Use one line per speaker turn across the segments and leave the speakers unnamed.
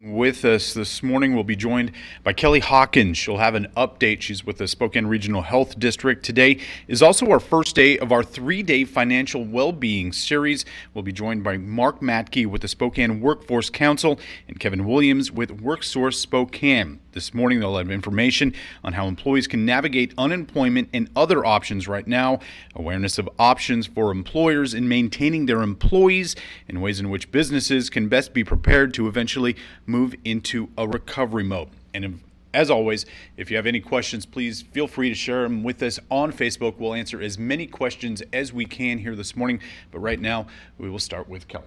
With us this morning, we'll be joined by Kelly Hawkins. She'll have an update. She's with the Spokane Regional Health District. Today is also our first day of our 3-day financial well-being series. We'll be joined by Mark Matke with the Spokane Workforce Council and Kevin Williams with WorkSource Spokane. This morning, they'll have information on how employees can navigate unemployment and other options right now, awareness of options for employers in maintaining their employees, and ways in which businesses can best be prepared to eventually move into a recovery mode. And as always, if you have any questions, please feel free to share them with us on Facebook. We'll answer as many questions as we can here this morning. But right now, we will start with Kelly.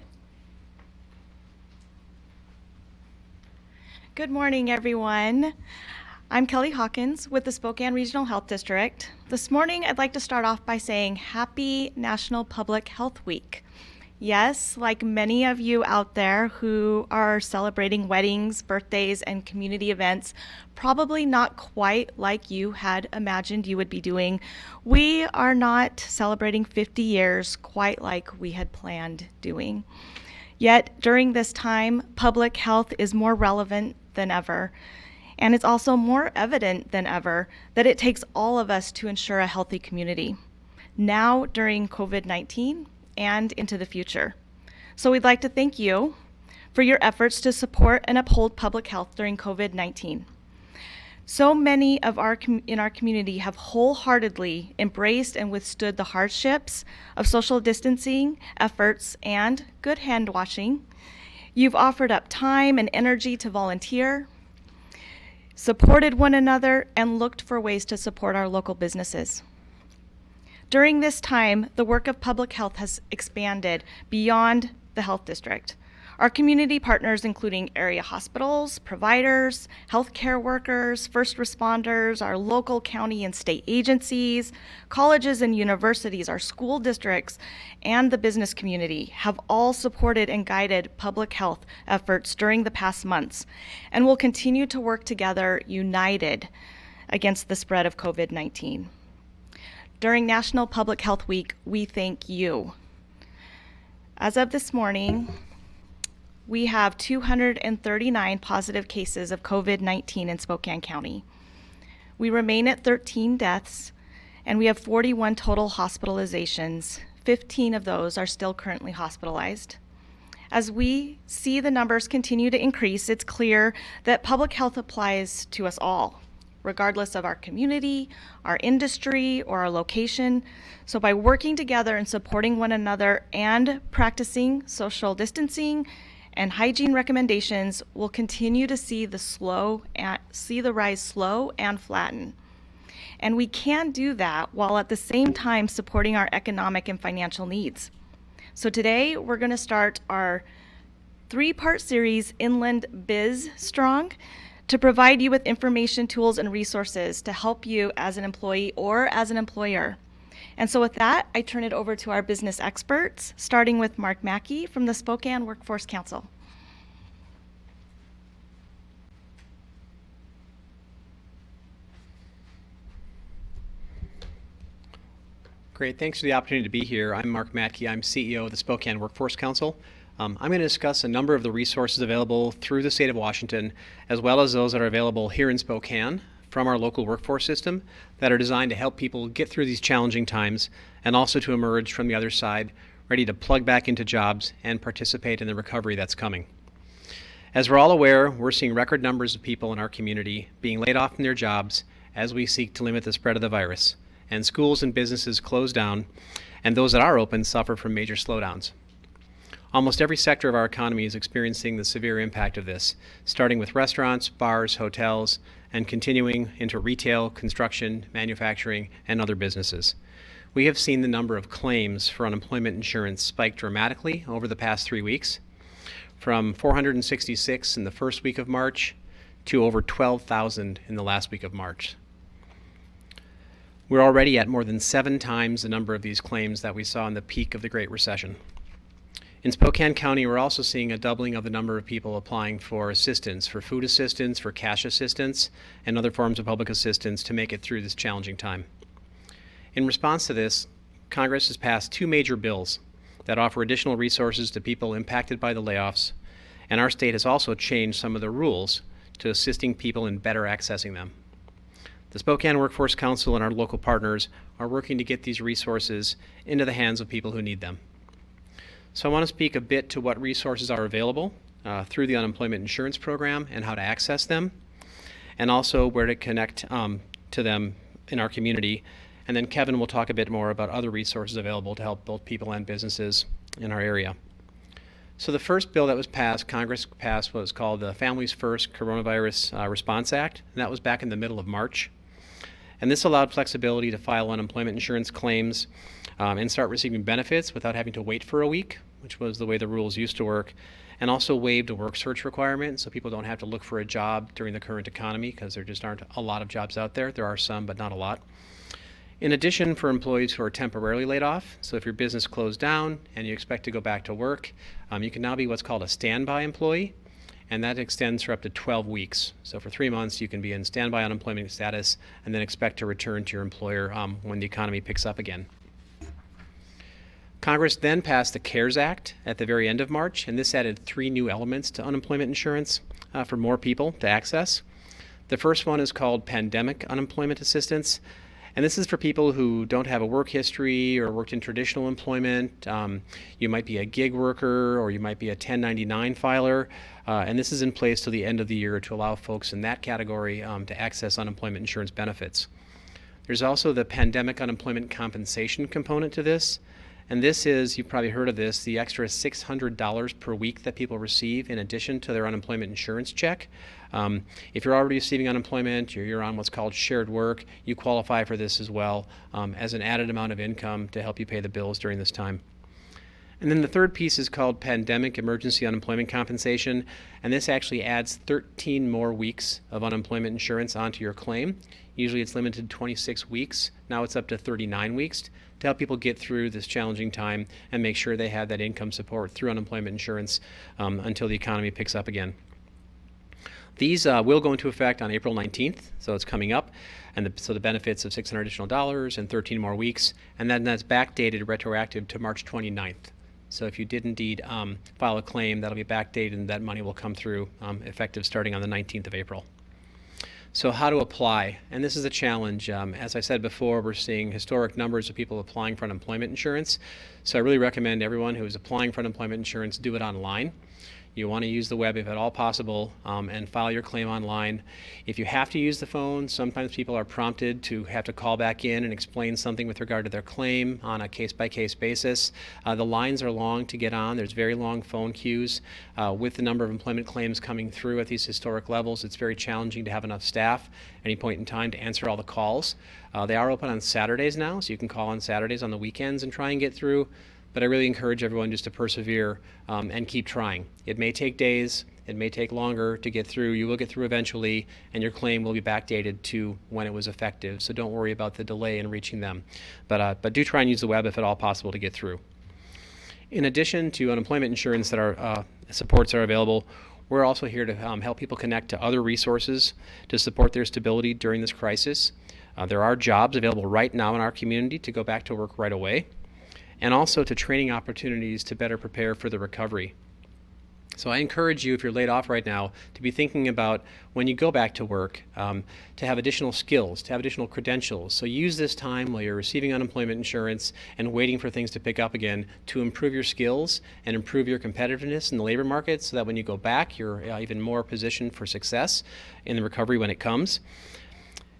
Good morning, everyone. I'm Kelly Hawkins with the Spokane Regional Health District. This morning, I'd like to start off by saying Happy National Public Health Week. Yes, like many of you out there who are celebrating weddings, birthdays, and community events, probably not quite like you had imagined you would be doing, we are not celebrating 50 years quite like we had planned doing. Yet, during this time, public health is more relevant than ever, and it's also more evident than ever that it takes all of us to ensure a healthy community, now during COVID-19 and into the future. So we'd like to thank you for your efforts to support and uphold public health during COVID-19. So many in our community have wholeheartedly embraced and withstood the hardships of social distancing efforts and good hand washing. You've offered up time and energy to volunteer, supported one another, and looked for ways to support our local businesses. During this time, the work of public health has expanded beyond the health district. Our community partners, including area hospitals, providers, healthcare workers, first responders, our local county and state agencies, colleges and universities, our school districts, and the business community have all supported and guided public health efforts during the past months and will continue to work together united against the spread of COVID-19. During National Public Health Week, we thank you. As of this morning, we have 239 positive cases of COVID-19 in Spokane County. We remain at 13 deaths, and we have 41 total hospitalizations. 15 of those are still currently hospitalized. As we see the numbers continue to increase, it's clear that public health applies to us all, regardless of our community, our industry, or our location. So by working together and supporting one another and practicing social distancing and hygiene recommendations, we'll continue to see the rise slow and flatten. And we can do that while at the same time supporting our economic and financial needs. So today we're going to start our 3-part series, Inland Biz Strong, to provide you with information, tools, and resources to help you as an employee or as an employer. And so with that, I turn it over to our business experts, starting with Mark Matke from the Spokane Workforce Council.
Great, thanks for the opportunity to be here. I'm Mark Matke, I'm CEO of the Spokane Workforce Council. I'm going to discuss a number of the resources available through the state of Washington, as well as those that are available here in Spokane from our local workforce system that are designed to help people get through these challenging times and also to emerge from the other side, ready to plug back into jobs and participate in the recovery that's coming. As we're all aware, we're seeing record numbers of people in our community being laid off from their jobs as we seek to limit the spread of the virus, and schools and businesses close down, and those that are open suffer from major slowdowns. Almost every sector of our economy is experiencing the severe impact of this, starting with restaurants, bars, hotels, and continuing into retail, construction, manufacturing, and other businesses. We have seen the number of claims for unemployment insurance spike dramatically over the past 3 weeks, from 466 in the first week of March to over 12,000 in the last week of March. We're already at more than 7 times the number of these claims that we saw in the peak of the Great Recession. In Spokane County, we're also seeing a doubling of the number of people applying for assistance, for food assistance, for cash assistance, and other forms of public assistance to make it through this challenging time. In response to this, Congress has passed 2 major bills that offer additional resources to people impacted by the layoffs And our state has also changed some of the rules to assisting people in better accessing them. The Spokane Workforce Council and our local partners are working to get these resources into the hands of people who need them. So I want to speak a bit to what resources are available through the unemployment insurance program and how to access them, and also where to connect to them in our community. And then Kevin will talk a bit more about other resources available to help both people and businesses in our area. So the first bill that was passed, Congress passed what was called the Families First Coronavirus Response Act, and that was back in the middle of March. And this allowed flexibility to file unemployment insurance claims and start receiving benefits without having to wait for a week, which was the way the rules used to work, and also waived a work search requirement so people don't have to look for a job during the current economy because there just aren't a lot of jobs out there. There are some, but not a lot. In addition, for employees who are temporarily laid off, so if your business closed down and you expect to go back to work, you can now be what's called a standby employee, and that extends for up to 12 weeks. So for 3 months, you can be in standby unemployment status and then expect to return to your employer when the economy picks up again. Congress then passed the CARES Act at the very end of March, and this added 3 new elements to unemployment insurance for more people to access. The first one is called Pandemic Unemployment Assistance, and this is for people who don't have a work history or worked in traditional employment. You might be a gig worker or you might be a 1099 filer, and this is in place till the end of the year to allow folks in that category to access unemployment insurance benefits. There's also the Pandemic Unemployment Compensation component to this. And this is, you've probably heard of this, the extra $600 per week that people receive in addition to their unemployment insurance check. If you're already receiving unemployment, you're on what's called shared work, you qualify for this as well as an added amount of income to help you pay the bills during this time. And then the third piece is called Pandemic Emergency Unemployment Compensation, and this actually adds 13 more weeks of unemployment insurance onto your claim. Usually it's limited to 26 weeks. Now it's up to 39 weeks to help people get through this challenging time and make sure they have that income support through unemployment insurance until the economy picks up again. These will go into effect on April 19th, so it's coming up, and so the benefits of $600 additional and 13 more weeks, and then that's backdated retroactive to March 29th. So if you did indeed file a claim, that'll be backdated and that money will come through effective starting on the 19th of April. So how to apply, and this is a challenge. As I said before, we're seeing historic numbers of people applying for unemployment insurance. So I really recommend everyone who is applying for unemployment insurance do it online. You want to use the web if at all possible and file your claim online. If you have to use the phone, sometimes people are prompted to have to call back in and explain something with regard to their claim on a case-by-case basis. The lines are long to get on. There's very long phone queues. With the number of employment claims coming through at these historic levels, it's very challenging to have enough staff at any point in time to answer all the calls. They are open on Saturdays now, so you can call on Saturdays on the weekends and try and get through. But I really encourage everyone just to persevere and keep trying. It may take days, it may take longer to get through. You will get through eventually, and your claim will be backdated to when it was effective. So don't worry about the delay in reaching them. But do try and use the web if at all possible to get through. In addition to unemployment insurance that our supports are available, we're also here to help people connect to other resources to support their stability during this crisis. There are jobs available right now in our community to go back to work right away, and also to training opportunities to better prepare for the recovery. So I encourage you, if you're laid off right now, to be thinking about when you go back to work, to have additional skills, to have additional credentials. So use this time while you're receiving unemployment insurance and waiting for things to pick up again to improve your skills and improve your competitiveness in the labor market so that when you go back, you're even more positioned for success in the recovery when it comes.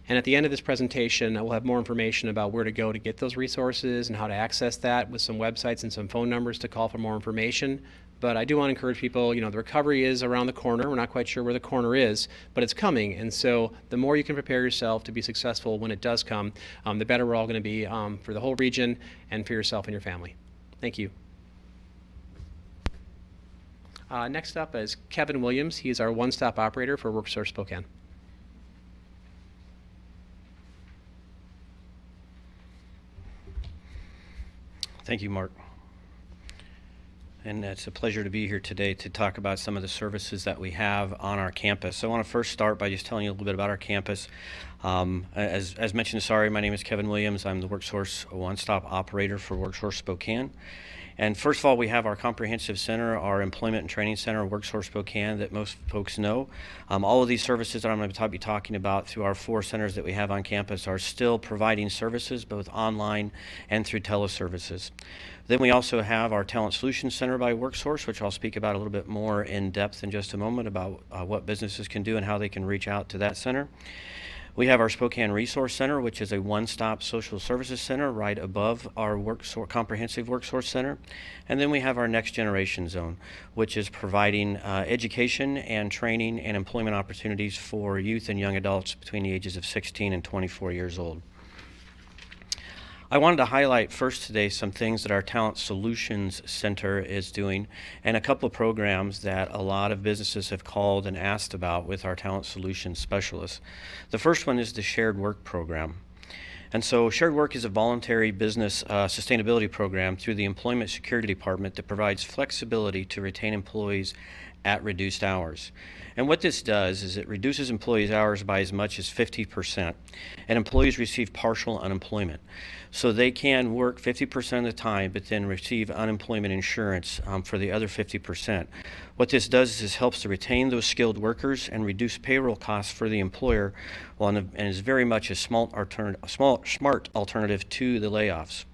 And at the end of this presentation, we'll have more information about where to go to get those resources and how to access that with some websites and some phone numbers to call for more information. But I do want to encourage people, the recovery is around the corner. We're not quite sure where the corner is, but it's coming. And so the more you can prepare yourself to be successful when it does come, the better we're all going to be for the whole region and for yourself and your family. Thank you. Next up is Kevin Williams. He's our one-stop operator for WorkSource Spokane.
Thank you, Mark. And it's a pleasure to be here today to talk about some of the services that we have on our campus. So I want to first start by just telling you a little bit about our campus. As mentioned, my name is Kevin Williams. I'm the WorkSource one-stop operator for WorkSource Spokane. And first of all, we have our comprehensive center, our employment and training center, WorkSource Spokane, that most folks know. All of these services that I'm going to be talking about through our 4 centers that we have on campus are still providing services both online and through teleservices. Then we also have our Talent Solutions Center by WorkSource, which I'll speak about a little bit more in depth in just a moment about what businesses can do and how they can reach out to that center. We have our Spokane Resource Center, which is a one-stop social services center right above our comprehensive WorkSource Center. And then we have our Next Generation Zone, which is providing education and training and employment opportunities for youth and young adults between the ages of 16 and 24 years old. I wanted to highlight first today some things that our Talent Solutions Center is doing and a couple of programs that a lot of businesses have called and asked about with our Talent Solutions specialists. The first one is the Shared Work program. And so Shared Work is a voluntary business sustainability program through the Employment Security Department that provides flexibility to retain employees at reduced hours. And what this does is it reduces employees' hours by as much as 50%, and employees receive partial unemployment. So they can work 50% of the time, but then receive unemployment insurance for the other 50%. What this does is helps to retain those skilled workers and reduce payroll costs for the employer, and is very much a smart alternative to the layoffs.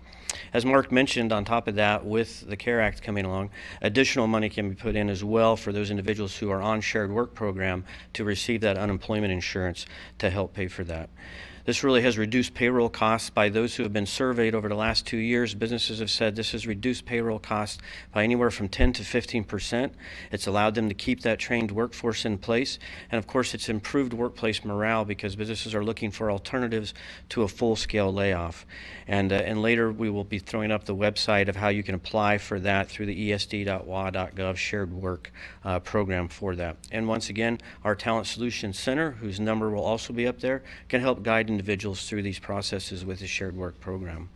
As Mark mentioned, on top of that, with the CARE Act coming along, additional money can be put in as well for those individuals who are on Shared Work program to receive that unemployment insurance to help pay for that. This really has reduced payroll costs by those who have been surveyed over the last 2 years. Businesses have said this has reduced payroll costs by anywhere from 10 to 15%. It's allowed them to keep that trained workforce in place. And of course, it's improved workplace morale because businesses are looking for alternatives to a full-scale layoff. And later we will be throwing up the website of how you can apply for that through the esd.wa.gov Shared Work program for that. And once again, our Talent Solutions Center, whose number will also be up there, can help guide individuals through these processes with the Shared Work program.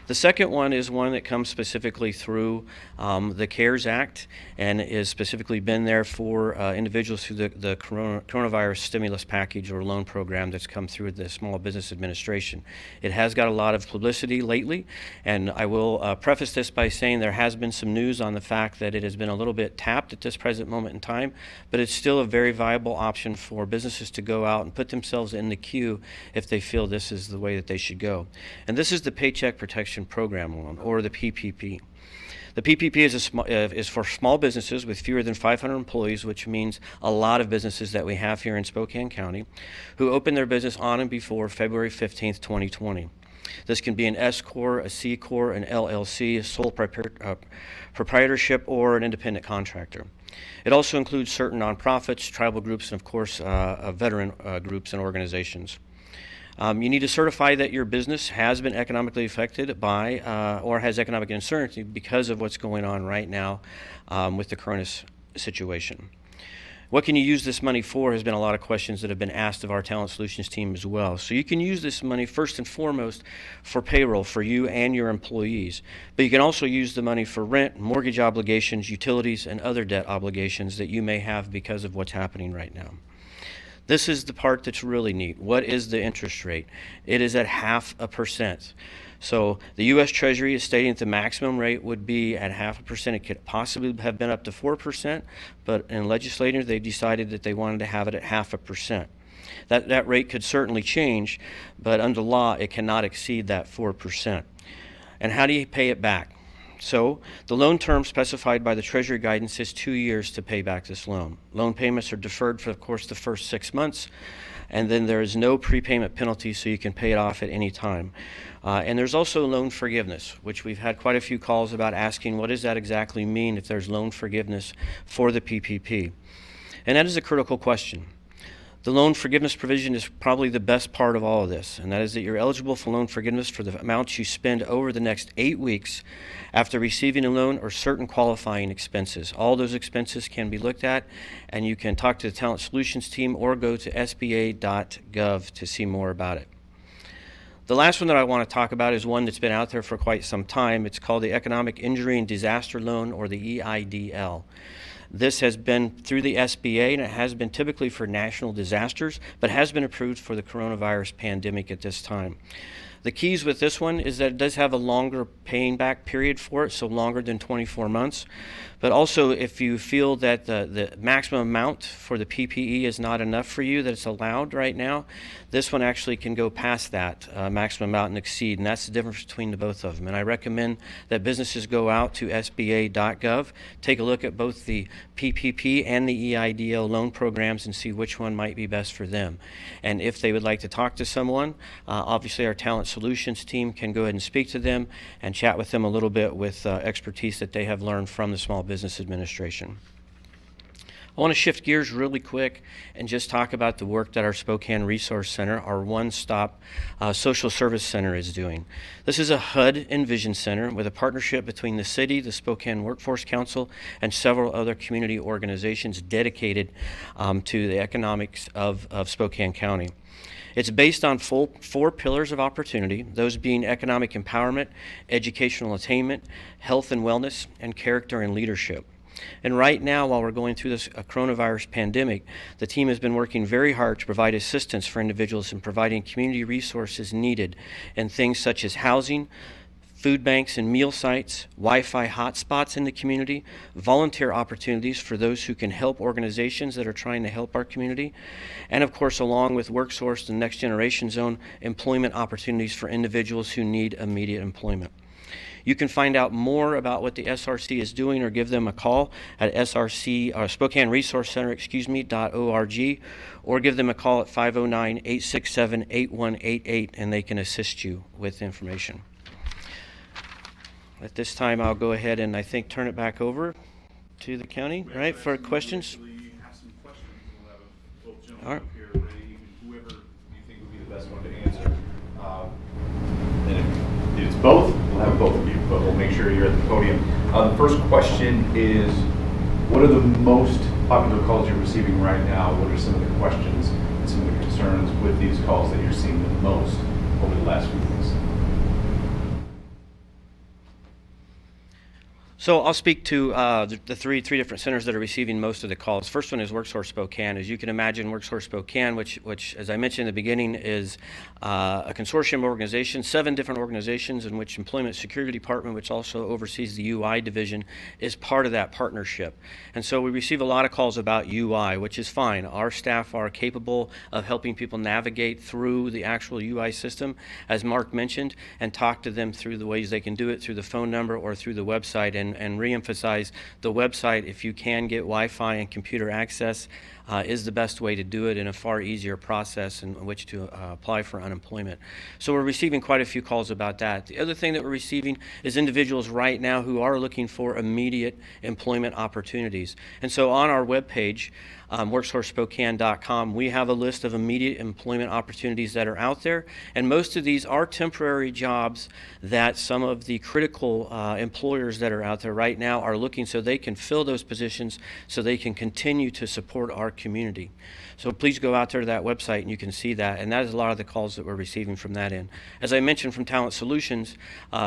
The second one is one that comes specifically through the CARES Act and is specifically been there for individuals through the coronavirus stimulus package or loan program that's come through the Small Business Administration. It has got a lot of publicity lately, and I will preface this by saying there has been some news on the fact that it has been a little bit tapped at this present moment in time, but it's still a very viable option for businesses to go out and put themselves in the queue if they feel this is the way that they should go. And this is the Paycheck Protection Program loan, or the PPP. The PPP is for small businesses with fewer than 500 employees, which means a lot of businesses that we have here in Spokane County who opened their business on and before February 15th, 2020. This can be an S Corp, a C Corp, an LLC, a sole proprietorship, or an independent contractor. It also includes certain nonprofits, tribal groups, and of course veteran groups and organizations. You need to certify that your business has been economically affected by or has economic uncertainty because of what's going on right now with the current situation. What can you use this money for has been a lot of questions that have been asked of our Talent Solutions team as well. So you can use this money first and foremost for payroll for you and your employees. But you can also use the money for rent, mortgage obligations, utilities, and other debt obligations that you may have because of what's happening right now. This is the part that's really neat. What is the interest rate? It is at 0.5%. So the U.S. Treasury is stating that the maximum rate would be at 0.5%. It could possibly have been up to 4%, but in legislators, they decided that they wanted to have it at 0.5%. That rate could certainly change, but under law, it cannot exceed that 4%. And how do you pay it back? So the loan term specified by the Treasury guidance is 2 years to pay back this loan. Loan payments are deferred for, of course, the first 6 months, and then there is no prepayment penalty, so you can pay it off at any time. And there's also loan forgiveness, which we've had quite a few calls about asking what does that exactly mean if there's loan forgiveness for the PPP. And that is a critical question. The loan forgiveness provision is probably the best part of all of this, and that is that you're eligible for loan forgiveness for the amounts you spend over the next 8 weeks after receiving a loan or certain qualifying expenses. All those expenses can be looked at, and you can talk to the Talent Solutions team or go to sba.gov to see more about it. The last one that I want to talk about is one that's been out there for quite some time. It's called the Economic Injury and Disaster Loan, or the EIDL. This has been through the SBA, and it has been typically for national disasters, but has been approved for the coronavirus pandemic at this time. The keys with this one is that it does have a longer paying back period for it, so longer than 24 months. But also, if you feel that the maximum amount for the PPE is not enough for you, that it's allowed right now, this one actually can go past that maximum amount and exceed, and that's the difference between the both of them. And I recommend that businesses go out to sba.gov, take a look at both the PPP and the EIDL loan programs and see which one might be best for them. And if they would like to talk to someone, obviously our Talent Solutions team can go ahead and speak to them and chat with them a little bit with expertise that they have learned from the Small Business Administration. I want to shift gears really quick and just talk about the work that our Spokane Resource Center, our one-stop social service center, is doing. This is a HUD and Vision Center with a partnership between the city, the Spokane Workforce Council, and several other community organizations dedicated to the economics of Spokane County. It's based on four pillars of opportunity, those being economic empowerment, educational attainment, health and wellness, and character and leadership. And right now, while we're going through this coronavirus pandemic, the team has been working very hard to provide assistance for individuals in providing community resources needed in things such as housing, food banks and meal sites, Wi-Fi hotspots in the community, volunteer opportunities for those who can help organizations that are trying to help our community, and of course, along with WorkSource, the Next Generation Zone, employment opportunities for individuals who need immediate employment. You can find out more about what the SRC is doing or give them a call at Spokane Resource Center, .org, or give them a call at 509-867-8188 and they can assist you with information. At this time, I'll go ahead and I think turn it back over to the county, right, for questions. All right.
Whoever you think would be the best one to answer. And if it's both, we'll have both of you, but we'll make sure you're at the podium. The first question is, what are the most popular calls you're receiving right now? What are some of the questions and some of the concerns with these calls that you're seeing the most over the last few weeks?
So I'll speak to the three different centers that are receiving most of the calls. First one is WorkSource Spokane. As you can imagine, WorkSource Spokane, which as I mentioned in the beginning, is a consortium of organizations, 7 different organizations in which Employment Security Department, which also oversees the UI division, is part of that partnership. And so we receive a lot of calls about UI, which is fine. Our staff are capable of helping people navigate through the actual UI system, as Mark mentioned, and talk to them through the ways they can do it through the phone number or through the website. And reemphasize the website, if you can get Wi-Fi and computer access, is the best way to do it in a far easier process in which to apply for unemployment. So we're receiving quite a few calls about that. The other thing that we're receiving is individuals right now who are looking for immediate employment opportunities. And so on our webpage, WorkSourceSpokane.com, we have a list of immediate employment opportunities that are out there, and most of these are temporary jobs that some of the critical employers that are out there right now are looking so they can fill those positions so they can continue to support our community. So please go out there to that website and you can see that, and that is a lot of the calls that we're receiving from that end. As I mentioned from Talent Solutions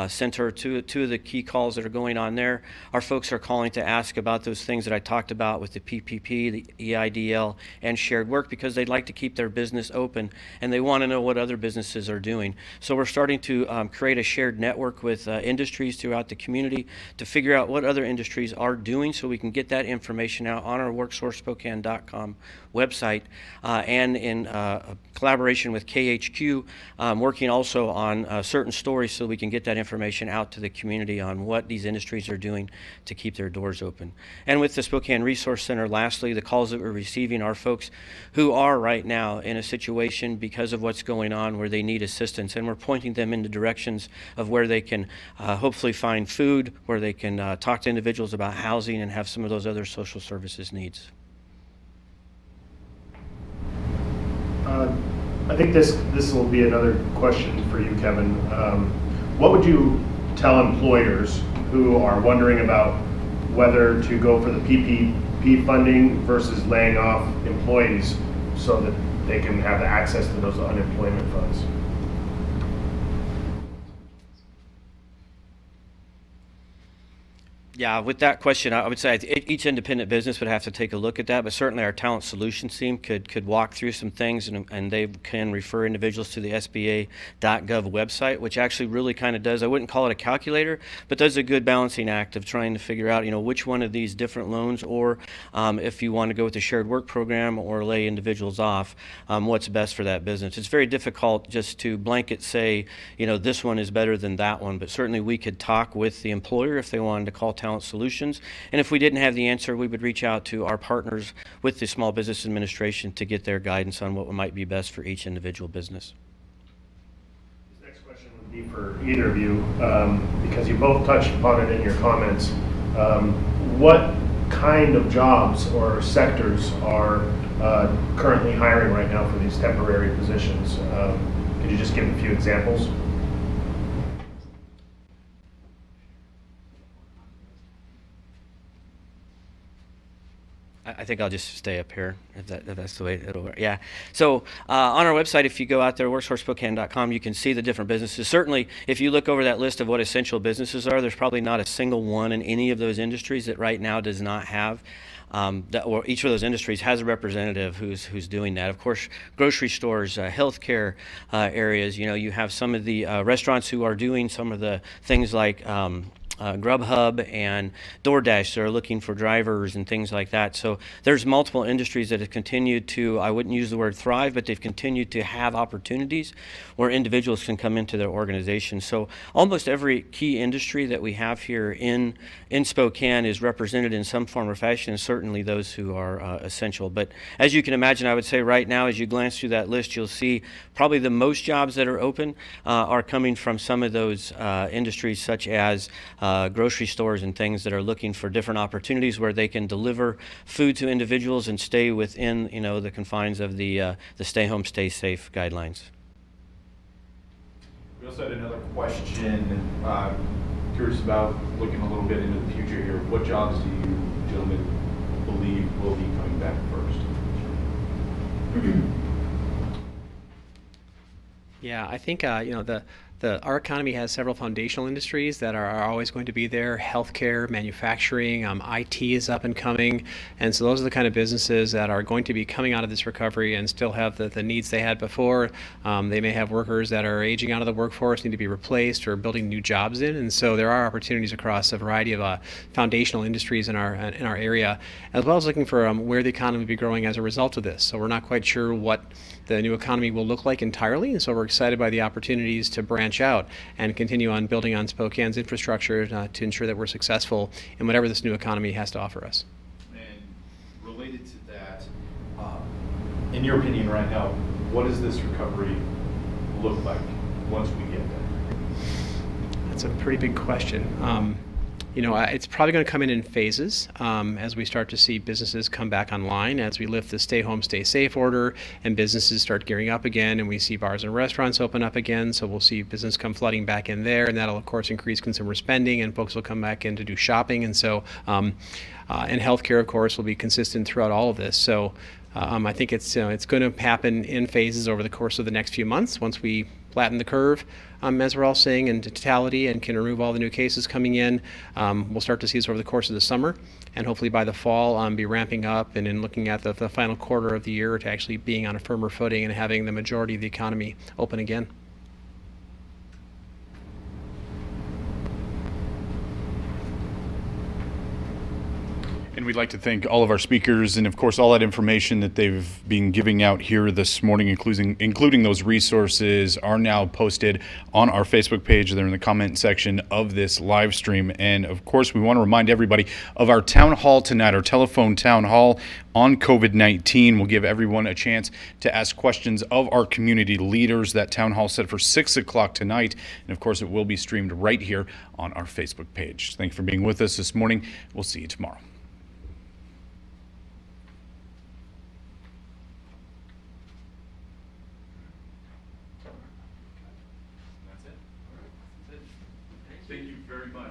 Center, two of the key calls that are going on there, our folks are calling to ask about those things that I talked about with the PPP, the EIDL, and shared work, because they'd like to keep their business open and they want to know what other businesses are doing. So we're starting to create a shared network with industries throughout the community to figure out what other industries are doing so we can get that information out on our WorkSourceSpokane.com website, and in collaboration with KHQ, working also on certain stories so we can get that information out to the community on what these industries are doing to keep their doors open. And with the Spokane Resource Center, lastly, the calls that we're receiving are folks who are right now in a situation because of what's going on where they need assistance, and we're pointing them in the directions of where they can hopefully find food, where they can talk to individuals about housing and have some of those other social services needs.
I think this will be another question for you, Kevin. What would you tell employers who are wondering about whether to go for the PPP funding versus laying off employees so that they can have access to those unemployment funds?
Yeah, with that question, I would say each independent business would have to take a look at that, but certainly our talent solutions team could walk through some things, and they can refer individuals to the SBA.gov website, which actually really kind of does, I wouldn't call it a calculator, but does a good balancing act of trying to figure out, which one of these different loans, or if you want to go with the shared work program or lay individuals off, what's best for that business. It's very difficult just to blanket say, this one is better than that one, but certainly we could talk with the employer if they wanted to call Talent Solutions. And if we didn't have the answer, we would reach out to our partners with the Small Business Administration to get their guidance on what might be best for each individual business.
This next question would be for either of you, because you both touched upon it in your comments. What kind of jobs or sectors are currently hiring right now for these temporary positions? Could you just give a few examples?
I think I'll just stay up here if that's the way it'll work. Yeah. So on our website, if you go out there, WorkSourceSpokane.com, you can see the different businesses. Certainly, if you look over that list of what essential businesses are, there's probably not a single one in any of those industries that right now does not have or each of those industries has a representative who's doing that. Of course, grocery stores, healthcare areas. You have some of the restaurants who are doing some of the things like Grubhub and DoorDash. They're looking for drivers and things like that. So there's multiple industries that have continued to, I wouldn't use the word thrive, but they've continued to have opportunities where individuals can come into their organization. So almost every key industry that we have here in Spokane is represented in some form or fashion, and certainly those who are essential. But as you can imagine, I would say right now, as you glance through that list, you'll see probably the most jobs that are open are coming from some of those industries, such as grocery stores and things that are looking for different opportunities where they can deliver food to individuals and stay within, the confines of the stay home, stay safe guidelines.
We also had another question. Curious about looking a little bit into the future here. What jobs do you gentlemen believe will be coming back first?
Yeah, I think our economy has several foundational industries that are always going to be there. Healthcare, manufacturing, IT is up and coming, and so those are the kind of businesses that are going to be coming out of this recovery and still have the needs they had before. They may have workers that are aging out of the workforce, need to be replaced, or building new jobs in, and so there are opportunities across a variety of foundational industries in our area, as well as looking for where the economy will be growing as a result of this. So we're not quite sure what the new economy will look like entirely, and so we're excited by the opportunities to branch out and continue on building on Spokane's infrastructure to ensure that we're successful in whatever this new economy has to offer us.
And related to that, in your opinion right now, what does this recovery look like once we get there?
That's a pretty big question. It's probably going to come in phases as we start to see businesses come back online, as we lift the stay home, stay safe order, and businesses start gearing up again, and we see bars and restaurants open up again. So we'll see business come flooding back in there, and that'll of course increase consumer spending, and folks will come back in to do shopping. And so, and healthcare, of course, will be consistent throughout all of this. So I think it's going to happen in phases over the course of the next few months once we flatten the curve, as we're all saying, in totality, and can remove all the new cases coming in. We'll start to see this over the course of the summer, and hopefully by the fall be ramping up and in looking at the final quarter of the year to actually being on a firmer footing and having the majority of the economy open again.
And we'd like to thank all of our speakers and, of course, all that information that they've been giving out here this morning, including those resources, are now posted on our Facebook page. They're in the comment section of this live stream. And, of course, we want to remind everybody of our town hall tonight, our telephone town hall on COVID-19. We'll give everyone a chance to ask questions of our community leaders. That town hall set for 6 o'clock tonight. And, of course, it will be streamed right here on our Facebook page. Thank you for being with us this morning. We'll see you tomorrow.
Thank you very much.